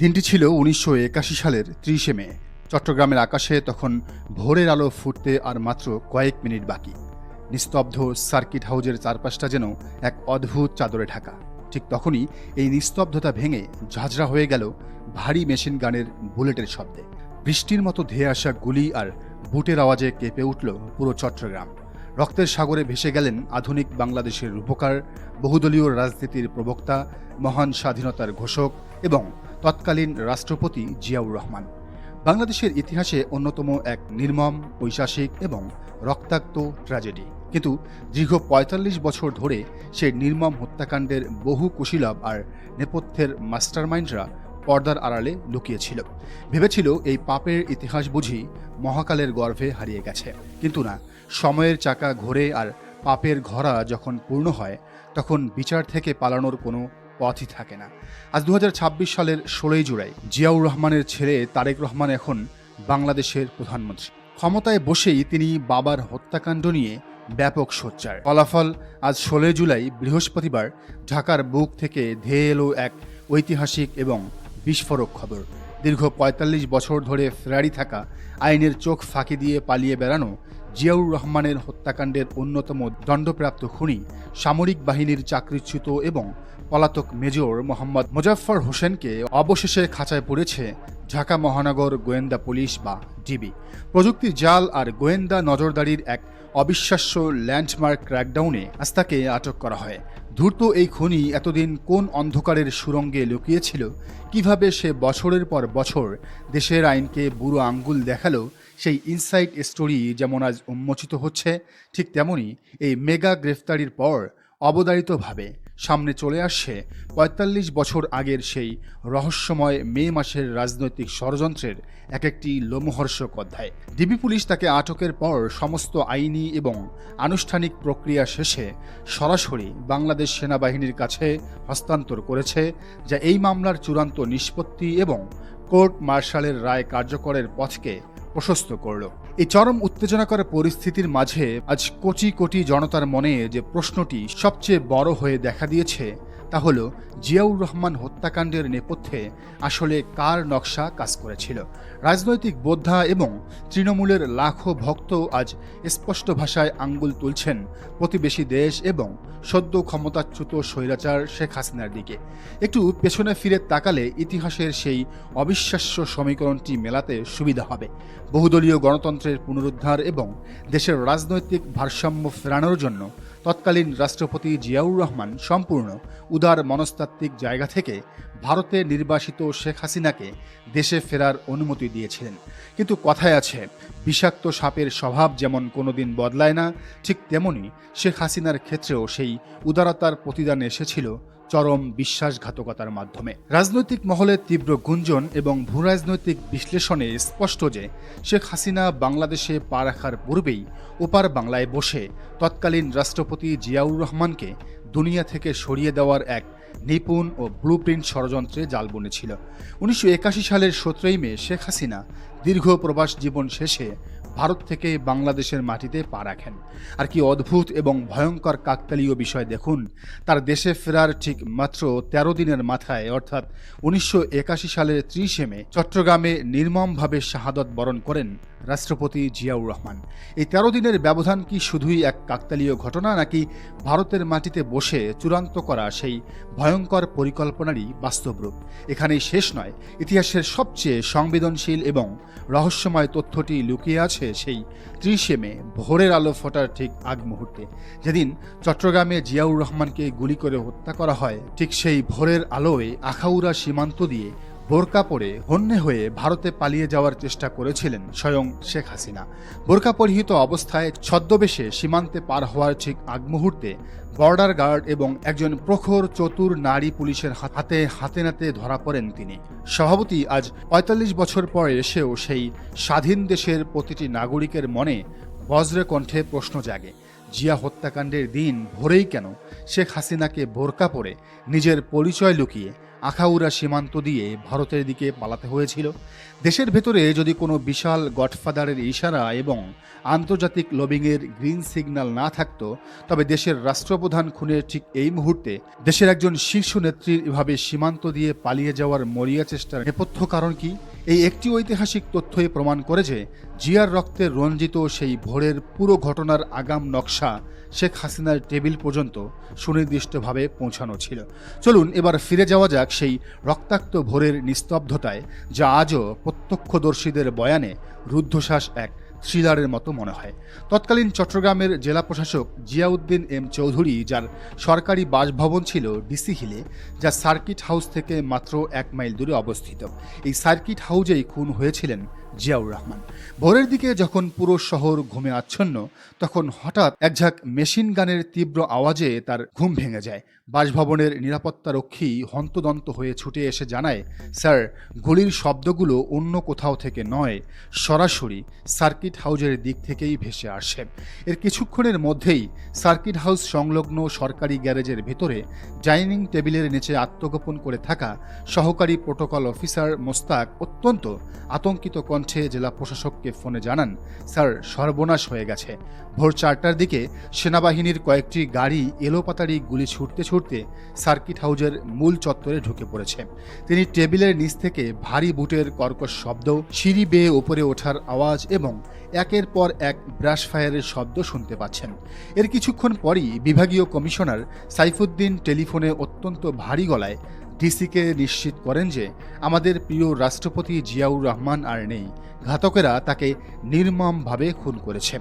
দিনটি ছিল ১৯৮১ সালের ৩০শে মে। চট্টগ্রামের আকাশে তখন ভোরের আলো ফুটতে আর মাত্র কয়েক মিনিট বাকি। নিস্তব্ধ সার্কিট হাউজের চারপাশটা যেন এক অদ্ভুত চাদরে ঢাকা। ঠিক তখনই এই নিস্তব্ধতা ভেঙে ঝাঁঝরা হয়ে গেল ভারী মেশিন গানের বুলেটের শব্দে। বৃষ্টির মতো ধেয়ে আসা গুলি আর বুটের আওয়াজে কেঁপে উঠল পুরো চট্টগ্রাম। রক্তের সাগরে ভেসে গেলেন আধুনিক বাংলাদেশের রূপকার, বহুদলীয় রাজনীতির প্রবক্তা, মহান স্বাধীনতার ঘোষক এবং তৎকালীন রাষ্ট্রপতি জিয়াউর রহমান। বাংলাদেশের ইতিহাসে অন্যতম এক নির্মম, ঐশাসিক এবং রক্তাক্ত ট্র্যাজেডি। কিন্তু দীর্ঘ ৪৫ বছর ধরে সেই নির্মম হত্যাকাণ্ডের বহু কুশীলব আর নেপথ্যের মাস্টারমাইন্ডরা পর্দার আড়ালে লুকিয়েছিল। ভেবেছিল এই পাপের ইতিহাস বুঝি মহাকালের গর্ভে হারিয়ে গেছে। কিন্তু না, সময়ের চাকা ঘোরে আর পাপের ঘোড়া যখন পূর্ণ হয় তখন বিচার থেকে পালানোর কোনো পথই থাকে না। আজ ২০২৬ সালের ১৬ই জুলাই জিয়াউর রহমানের ছেলে তারেক রহমান এখন বাংলাদেশের প্রধানমন্ত্রী। ক্ষমতায় বসেই তিনি বাবার হত্যাকাণ্ড নিয়ে ব্যাপক সোচ্চার। ফলাফল আজ ১৬ জুলাই বৃহস্পতিবার ঢাকার বুক থেকে ধেয়ে এলো এক ঐতিহাসিক এবং বিস্ফোরক খবর। দীর্ঘ ৪৫ বছর ধরে ফেরারি থাকা, আইনের চোখ ফাঁকি দিয়ে পালিয়ে বেড়ানো জিয়াউর রহমানের হত্যাকাণ্ডের অন্যতম দণ্ডপ্রাপ্ত খুনি, সামরিক বাহিনীর চাকরিচ্যুত এবং পলাতক মেজর মোহাম্মদ মোজাফফর হোসেনকে অবশেষে খাঁচায় পড়েছে ঢাকা মহানগর গোয়েন্দা পুলিশ বা ডিবি। প্রযুক্তির জাল আর গোয়েন্দা নজরদারির এক অবিশ্বাস্য ল্যান্ডমার্ক ক্র্যাকডাউনে আজ তাকে আটক করা হয়। ধূর্ত এই খুনি এতদিন কোন অন্ধকারের সুরঙ্গে লুকিয়েছিল, কিভাবে সে বছরের পর বছর দেশের আইনকে বুড়ো আঙ্গুল দেখালো, সেই ইনসাইড স্টোরি যেমন আজ উন্মোচিত হচ্ছে, ঠিক তেমনি এই মেগা গ্রেফতারির পর অবধারিতভাবে সামনে চলে আসছে ৪৫ বছর আগের সেই রহস্যময় মে মাসের রাজনৈতিক ষড়যন্ত্রের এক একটি লোমহর্ষক অধ্যায়। ডিবি পুলিশ তাকে আটকের পর সমস্ত আইনি এবং আনুষ্ঠানিক প্রক্রিয়া শেষে সরাসরি বাংলাদেশ সেনাবাহিনীর কাছে হস্তান্তর করেছে, যা এই মামলার চূড়ান্ত নিষ্পত্তি এবং কোর্ট মার্শালের রায় কার্যকরের পথকে প্রশস্ত করল। এই চরম উত্তেজনাকর পরিস্থিতির মাঝে আজ কোটি কোটি জনতার মনে যে প্রশ্নটি সবচেয়ে বড় হয়ে দেখা দিয়েছে তা হল, জিয়াউর রহমান হত্যাকাণ্ডের নেপথ্যে আসলে কার নকশা কাজ করেছিল। রাজনৈতিক বোদ্ধা এবং তৃণমূলের লাখো ভক্ত আজ স্পষ্ট ভাষায় আঙ্গুল তুলছেন প্রতিবেশী দেশ এবং সদ্য ক্ষমতাচ্যুত স্বৈরাচার শেখ হাসিনার দিকে। একটু পেছনে ফিরে তাকালে ইতিহাসের সেই অবিশ্বাস্য সমীকরণটি মেলাতে সুবিধা হবে। বহুদলীয় গণতন্ত্রের পুনরুদ্ধার এবং দেশের রাজনৈতিক ভারসাম্য ফেরানোর জন্য তৎকালীন রাষ্ট্রপতি জিয়াউর রহমান সম্পূর্ণ উদার মনস্তাত্ত্বিক জায়গা থেকে ভারতে নির্বাসিত শেখ হাসিনাকে দেশে ফেরার অনুমতি দিয়েছিলেন। কিন্তু কথায় আছে, বিষাক্ত সাপের স্বভাব যেমন কোনোদিন বদলায় না, ঠিক তেমনি শেখ হাসিনার ক্ষেত্রেও সেই উদারতার প্রতিদান এসেছিল চরম বিশ্বাসঘাতকতার মাধ্যমে। রাজনৈতিক মহলে তীব্র গুঞ্জন এবং ভূরাজনৈতিক বিশ্লেষণে স্পষ্ট যে শেখ হাসিনা বাংলাদেশে পা রাখার পূর্বেই ওপার বাংলায় বসে তৎকালীন রাষ্ট্রপতি জিয়াউর রহমানকে দুনিয়া থেকে সরিয়ে দেওয়ার এক নিপুণ ও ব্লুপ্রিন্ট ষড়যন্ত্রে জাল বুনেছিল। ১৯৮১ সালের ১৭ই মে শেখ হাসিনা দীর্ঘ প্রবাস জীবন শেষে ভারত থেকে বাংলাদেশের মাটিতে পা রাখেন। আর কি অদ্ভুত এবং ভয়ঙ্কর কাকতালীয় বিষয় দেখুন, তার দেশে ফেরার ঠিক মাত্র ১৩ দিনের মাথায় অর্থাৎ ১৯৮১ সালের ৩০শে মে চট্টগ্রামে নির্মমভাবে শাহাদত বরণ করেন রাষ্ট্রপতি জিয়াউর রহমান। এই ১৩ দিনের ব্যবধান কি শুধুই এক কাকতালীয় ঘটনা, নাকি ভারতের মাটিতে বসে চূড়ান্ত করা সেই ভয়ঙ্কর পরিকল্পনারই বাস্তব রূপ? এখানেই শেষ নয়, ইতিহাসের সবচেয়ে সংবেদনশীল এবং রহস্যময় তথ্যটি লুকিয়ে আছে সেই ৩০শে মে ভোরের আলো ফোটার ঠিক আগ মুহূর্তে, যেদিন চট্টগ্রামে জিয়াউর রহমানকে গুলি করে হত্যা করা হয়। ঠিক সেই ভোরের আলোয় আখাউড়া সীমান্ত দিয়ে বোরকা পরে হন্যে হয়ে ভারতে পালিয়ে যাওয়ার চেষ্টা করেছিলেন স্বয়ং শেখ হাসিনা। বোরকা পরিহিত অবস্থায় ছদ্মবেশে সীমান্তে পার হওয়ার ঠিক আগ মুহূর্তে বর্ডার গার্ড এবং একজন প্রখর চতুর নারী পুলিশের হাতে হাতে নাতে ধরা পড়েন তিনি। স্বভাবতই আজ ৪৫ বছর পর এসেও সেই স্বাধীন দেশের প্রতিটি নাগরিকের মনে বজ্রে কণ্ঠে প্রশ্ন জাগে, জিয়া হত্যাকাণ্ডের দিন ভোরেই কেন শেখ হাসিনাকে বোরকা পরে নিজের পরিচয় লুকিয়ে আখাউড়া সীমান্ত দিয়ে ভারতের দিকে পালাতে হয়েছিল? দেশের ভেতরে যদি কোনো বিশাল গডফাদারের ইশারা এবং আন্তর্জাতিক লবিংয়ের গ্রিন সিগন্যাল না থাকতো, তবে দেশের রাষ্ট্রপ্রধান খুনের ঠিক এই মুহূর্তে দেশের একজন শীর্ষ নেত্রীর এভাবে সীমান্ত দিয়ে পালিয়ে যাওয়ার মরিয়া চেষ্টার নেপথ্য কারণ কি? এই একটি ঐতিহাসিক তথ্যই প্রমাণ করে যে জিয়ার রক্তে রঞ্জিত সেই ভোরের পুরো ঘটনার আগাম নকশা শেখ হাসিনার টেবিল পর্যন্ত সুনির্দিষ্টভাবে পৌঁছানো ছিল। চলুন এবার ফিরে যাওয়া যাক সেই রক্তাক্ত ভোরের নিস্তব্ধতায়, যা আজও প্রত্যক্ষদর্শীদের বয়ানে রুদ্ধশ্বাস এক থ্রিলারের মতো মনে হয়। তৎকালীন চট্টগ্রামের জেলা প্রশাসক জিয়াউদ্দিন এম চৌধুরী, যার সরকারি বাসভবন ছিল ডিসি হিলে, যা সার্কিট হাউস থেকে মাত্র 1 মাইল দূরে অবস্থিত। এই সার্কিট হাউজেই খুন হয়েছিলেন জিয়াউর রহমান। ভোরের দিকে যখন পুরো শহর ঘুমে আচ্ছন্ন, তখন হঠাৎ একঝাঁক মেশিন গানের তীব্র আওয়াজে তার ঘুম ভেঙে যায়। বাসভবনের নিরাপত্তারক্ষী হন্তদন্ত হয়ে ছুটে এসে জানায়, স্যার, গুলির শব্দগুলো অন্য কোথাও থেকে নয়, সরাসরি সার্কিট হাউজের দিক থেকেই ভেসে আসে। এর কিছুক্ষণের মধ্যেই সার্কিট হাউস সংলগ্ন সরকারি গ্যারেজের ভেতরে ডাইনিং টেবিলের নিচে আত্মগোপন করে থাকা সহকারী প্রোটোকল অফিসার মোস্তাক অত্যন্ত আতঙ্কিত কণ্ঠে জেলা প্রশাসককে ফোনে জানান, স্যার, সর্বনাশ হয়ে গেছে। ভোর 4টার দিকে সেনাবাহিনীর কয়েকটি গাড়ি এলোপাতাড়ি গুলি ছুটতে ছুটতে সার্কিট হাউজের মূল চত্বরে ঢুকে পড়েছে। তিনি টেবিলের নিচ থেকে ভারী বুটের কর্কশ শব্দ, সিঁড়ি বেয়ে ওপরে ওঠার আওয়াজ এবং একের পর এক ব্রাশ ফায়ারের শব্দ শুনতে পাচ্ছেন। এর কিছুক্ষণ পরই বিভাগীয় কমিশনার সাইফুদ্দিন টেলিফোনে অত্যন্ত ভারী গলায় ডিসিকে নিশ্চিত করেন যে আমাদের প্রিয় রাষ্ট্রপতি জিয়াউর রহমান আর নেই, ঘাতকেরা তাকে নির্মমভাবে খুন করেছে।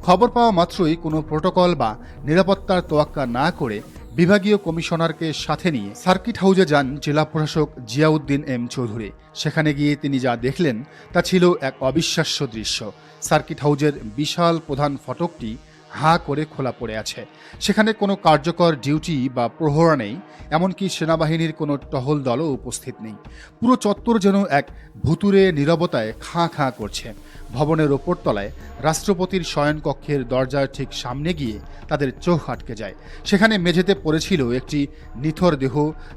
খবর পাওয়া মাত্রই কোনো প্রোটোকল বা নিরাপত্তার তোয়াক্কা না করে বিভাগীয় কমিশনারকে সাথে নিয়ে সার্কিট হাউজে যান জেলা প্রশাসক জিয়াউদ্দিন এম চৌধুরী। সেখানে গিয়ে তিনি যা দেখলেন তা ছিল এক অবিশ্বাস্য দৃশ্য। সার্কিট হাউজের বিশাল প্রধান ফটকটি হাঁ করে খোলা পড়ে আছে। সেখানে কোনো কার্যকর ডিউটি বা প্রহরা নেই, এমনকি সেনাবাহিনীর কোনো টহল দলও উপস্থিত নেই। পুরো চত্বর যেন এক ভুতুরে নীরবতায় খাঁ খাঁ করছে। ভবনের ওপর তলায় রাষ্ট্রপতির শয়নকক্ষের দরজার ঠিক সামনে গিয়ে তাদের চোখ আটকে যায়। সেখানে মেঝেতে পড়েছিল একটি নিথর দেহ,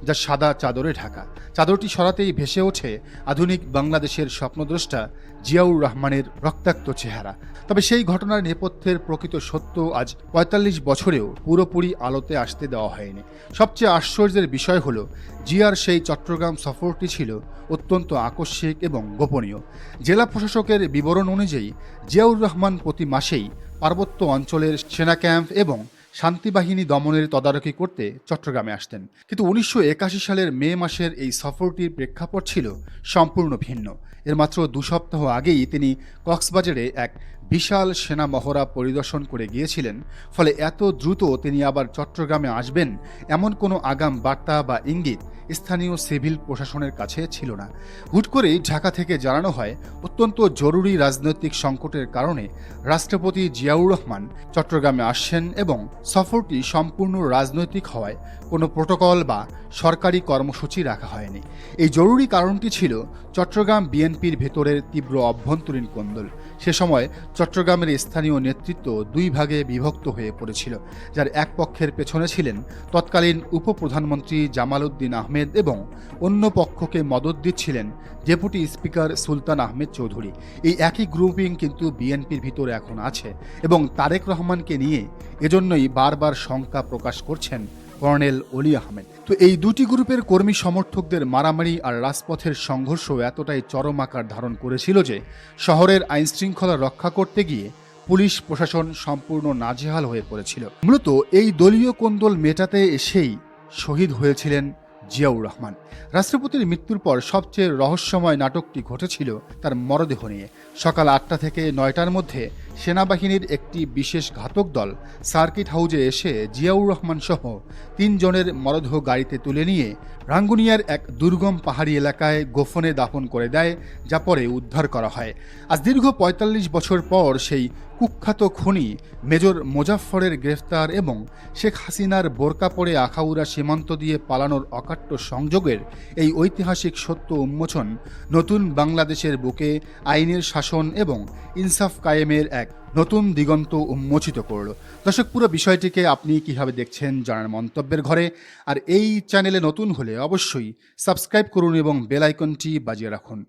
যা সাদা চাদরে ঢাকা। চাদরটি সরাতেই ভেসে ওঠে আধুনিক বাংলাদেশের স্বপ্নদ্রষ্টা জিয়াউর রহমানের রক্তাক্ত চেহারা। তবে সেই ঘটনার নেপথ্যের প্রকৃত সত্য আজ ৪৫ বছরেও পুরোপুরি আলোতে আসতে দেওয়া হয়নি। সবচেয়ে আশ্চর্যের বিষয় হলো, জিয়ার সেই চট্টগ্রাম সফরটি ছিল অত্যন্ত আকস্মিক এবং গোপনীয়। জেলা প্রশাসকের বিবরণ অনুযায়ী জিয়াউর রহমান প্রতি মাসেই পার্বত্য অঞ্চলের সেনা ক্যাম্প এবং শান্তিবাহিনী দমনের তদারকি করতে চট্টগ্রামে আসতেন। কিন্তু ১৯৮১ সালের মে মাসের এই সফরটির প্রেক্ষাপট ছিল সম্পূর্ণ ভিন্ন। এর মাত্র 2 সপ্তাহ আগেই তিনি কক্সবাজারে এক বিশাল সেনা মহড়া পরিদর্শন করে গিয়েছিলেন। ফলে এত দ্রুত তিনি আবার চট্টগ্রামে আসবেন এমন কোনো আগাম বার্তা বা ইঙ্গিত স্থানীয় সিভিল প্রশাসনের কাছে ছিল না। হুট করেই ঢাকা থেকে জানানো হয়, অত্যন্ত জরুরি রাজনৈতিক সংকটের কারণে রাষ্ট্রপতি জিয়াউর রহমান চট্টগ্রামে আসছেন এবং সফরটি সম্পূর্ণ রাজনৈতিক হওয়ায় কোনো প্রোটোকল বা সরকারি কর্মসূচি রাখা হয়নি। এই জরুরি কারণটি ছিল চট্টগ্রাম বিএনপির ভেতরের তীব্র অভ্যন্তরীণ কোন্দল। সে সময় চট্টগ্রামের স্থানীয় নেতৃত্ব 2 ভাগে বিভক্ত হয়ে পড়েছিল, যার এক পক্ষের পেছনে ছিলেন তৎকালীন উপপ্রধানমন্ত্রী জামাল উদ্দিন আহমেদ এবং অন্য পক্ষকে মদত দিচ্ছিলেন ডেপুটি স্পিকার সুলতান আহমেদ চৌধুরী। এই একই গ্রুপিং কিন্তু বিএনপির ভিতরে এখন আছে এবং তারেক রহমানকে নিয়ে এজন্যই বারবার শঙ্কা প্রকাশ করছেন কর্নেল অলি আহমেদ। তো এই দুটি গ্রুপের কর্মী সমর্থকদের মারামারি আর রাজপথের সংঘর্ষ এতটাই চরম আকার ধারণ করেছিল যে শহরের আইনশৃঙ্খলা রক্ষা করতে গিয়ে পুলিশ প্রশাসন সম্পূর্ণ নাজেহাল হয়ে পড়েছিল। মূলত এই দলীয় কোন্দল মেটাতে এসেই শহীদ হয়েছিলেন জিয়াউর রহমান। রাষ্ট্রপতির মৃত্যুর পর সবচেয়ে রহস্যময় নাটকটি ঘটেছিল তার মরদেহ নিয়ে। সকাল 8টা থেকে 9টার মধ্যে সেনাবাহিনীর একটি বিশেষ ঘাতক দল সার্কিট হাউজে এসে জিয়াউর রহমান সহ 3 জনের মরদেহ গাড়িতে তুলে নিয়ে রাঙ্গুনিয়ার এক দুর্গম পাহাড়ি এলাকায় গোপনে দাফন করে দেয়, যা পরে উদ্ধার করা হয়। আজ দীর্ঘ ৪৫ বছর পর সেই কুখ্যাত খুনি মেজর মোজাফফরের গ্রেফতার এবং শেখ হাসিনার বোরকা পরে আখাউড়া সীমান্ত দিয়ে পালানোর অকাট্য সংযোগের এই ঐতিহাসিক সত্য উন্মোচন নতুন বাংলাদেশের বুকে আইনের শাসন এবং ইনসাফ কায়েমের এক এক নতুন দিগন্ত উন্মোচিত করল। দর্শক, পুরো বিষয়টিকে আপনি কিভাবে দেখছেন জানার মন্তব্যের ঘরে। আর এই চ্যানেলে নতুন হলে অবশ্যই সাবস্ক্রাইব করুন এবং বেল আইকনটি বাজিয়ে রাখুন।